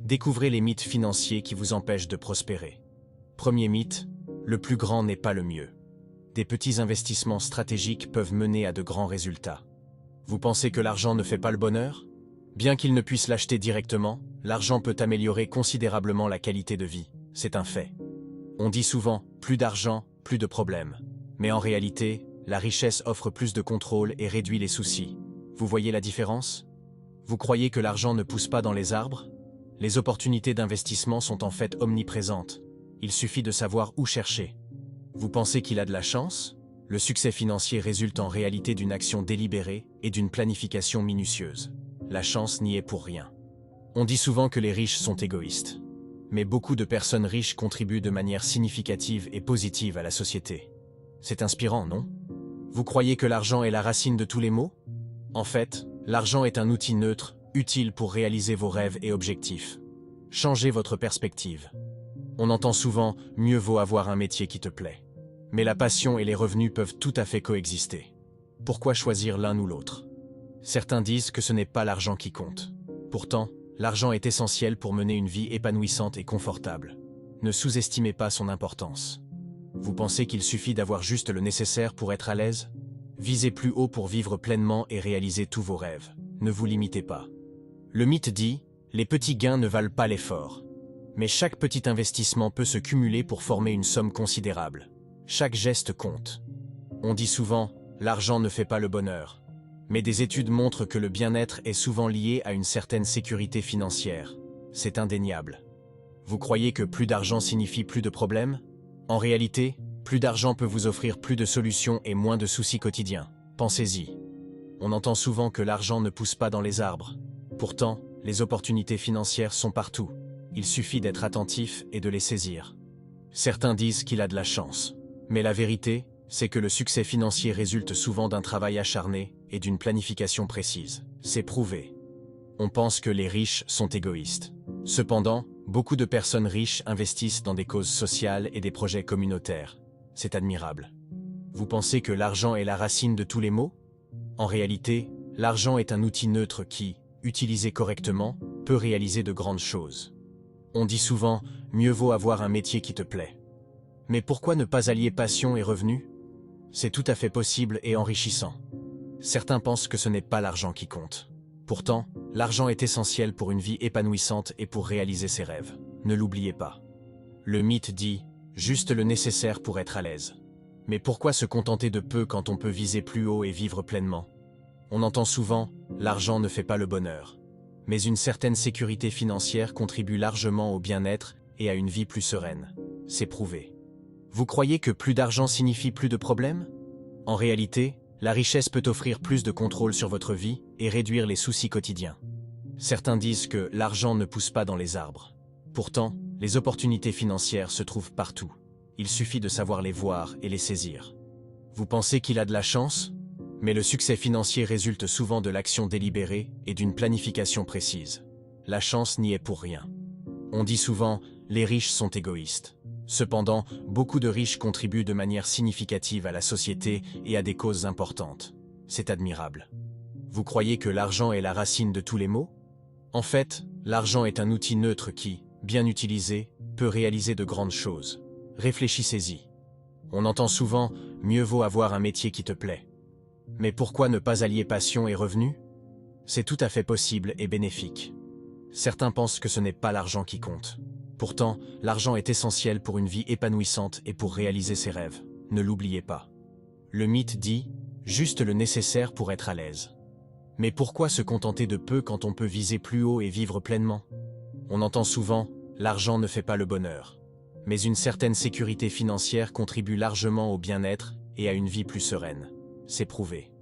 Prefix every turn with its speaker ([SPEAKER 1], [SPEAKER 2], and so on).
[SPEAKER 1] Découvrez les mythes financiers qui vous empêchent de prospérer. Premier mythe, le plus grand n'est pas le mieux. Des petits investissements stratégiques peuvent mener à de grands résultats. Vous pensez que l'argent ne fait pas le bonheur? Bien qu'il ne puisse l'acheter directement, l'argent peut améliorer considérablement la qualité de vie. C'est un fait. On dit souvent « plus d'argent, plus de problèmes ». Mais en réalité, la richesse offre plus de contrôle et réduit les soucis. Vous voyez la différence? Vous croyez que l'argent ne pousse pas dans les arbres? Les opportunités d'investissement sont en fait omniprésentes. Il suffit de savoir où chercher. Vous pensez qu'il a de la chance? Le succès financier résulte en réalité d'une action délibérée et d'une planification minutieuse. La chance n'y est pour rien. On dit souvent que les riches sont égoïstes. Mais beaucoup de personnes riches contribuent de manière significative et positive à la société. C'est inspirant, non? Vous croyez que l'argent est la racine de tous les maux? En fait, l'argent est un outil neutre, utile pour réaliser vos rêves et objectifs. Changez votre perspective. On entend souvent « mieux vaut avoir un métier qui te plaît ». Mais la passion et les revenus peuvent tout à fait coexister. Pourquoi choisir l'un ou l'autre? Certains disent que ce n'est pas l'argent qui compte. Pourtant, l'argent est essentiel pour mener une vie épanouissante et confortable. Ne sous-estimez pas son importance. Vous pensez qu'il suffit d'avoir juste le nécessaire pour être à l'aise? Visez plus haut pour vivre pleinement et réaliser tous vos rêves. Ne vous limitez pas. Le mythe dit « les petits gains ne valent pas l'effort ». Mais chaque petit investissement peut se cumuler pour former une somme considérable. Chaque geste compte. On dit souvent « l'argent ne fait pas le bonheur ». Mais des études montrent que le bien-être est souvent lié à une certaine sécurité financière. C'est indéniable. Vous croyez que plus d'argent signifie plus de problèmes? En réalité, plus d'argent peut vous offrir plus de solutions et moins de soucis quotidiens. Pensez-y. On entend souvent que l'argent ne pousse pas dans les arbres. Pourtant, les opportunités financières sont partout. Il suffit d'être attentif et de les saisir. Certains disent qu'il a de la chance. Mais la vérité, c'est que le succès financier résulte souvent d'un travail acharné et d'une planification précise. C'est prouvé. On pense que les riches sont égoïstes. Cependant, beaucoup de personnes riches investissent dans des causes sociales et des projets communautaires. C'est admirable. Vous pensez que l'argent est la racine de tous les maux? En réalité, l'argent est un outil neutre qui, utilisé correctement, peut réaliser de grandes choses. On dit souvent « mieux vaut avoir un métier qui te plaît ». Mais pourquoi ne pas allier passion et revenus? C'est tout à fait possible et enrichissant. Certains pensent que ce n'est pas l'argent qui compte. Pourtant, l'argent est essentiel pour une vie épanouissante et pour réaliser ses rêves. Ne l'oubliez pas. Le mythe dit « juste le nécessaire pour être à l'aise ». Mais pourquoi se contenter de peu quand on peut viser plus haut et vivre pleinement? On entend souvent « l'argent ne fait pas le bonheur ». Mais une certaine sécurité financière contribue largement au bien-être et à une vie plus sereine. C'est prouvé. Vous croyez que plus d'argent signifie plus de problèmes? En réalité, la richesse peut offrir plus de contrôle sur votre vie et réduire les soucis quotidiens. Certains disent que l'argent ne pousse pas dans les arbres. Pourtant, les opportunités financières se trouvent partout. Il suffit de savoir les voir et les saisir. Vous pensez qu'il a de la chance? Mais le succès financier résulte souvent de l'action délibérée et d'une planification précise. La chance n'y est pour rien. On dit souvent « les riches sont égoïstes ». Cependant, beaucoup de riches contribuent de manière significative à la société et à des causes importantes. C'est admirable. Vous croyez que l'argent est la racine de tous les maux? En fait, l'argent est un outil neutre qui, bien utilisé, peut réaliser de grandes choses. Réfléchissez-y. On entend souvent « mieux vaut avoir un métier qui te plaît ». Mais pourquoi ne pas allier passion et revenus? C'est tout à fait possible et bénéfique. Certains pensent que ce n'est pas l'argent qui compte. Pourtant, l'argent est essentiel pour une vie épanouissante et pour réaliser ses rêves. Ne l'oubliez pas. Le mythe dit « juste le nécessaire pour être à l'aise ». Mais pourquoi se contenter de peu quand on peut viser plus haut et vivre pleinement? On entend souvent « l'argent ne fait pas le bonheur ». Mais une certaine sécurité financière contribue largement au bien-être et à une vie plus sereine. C'est prouvé.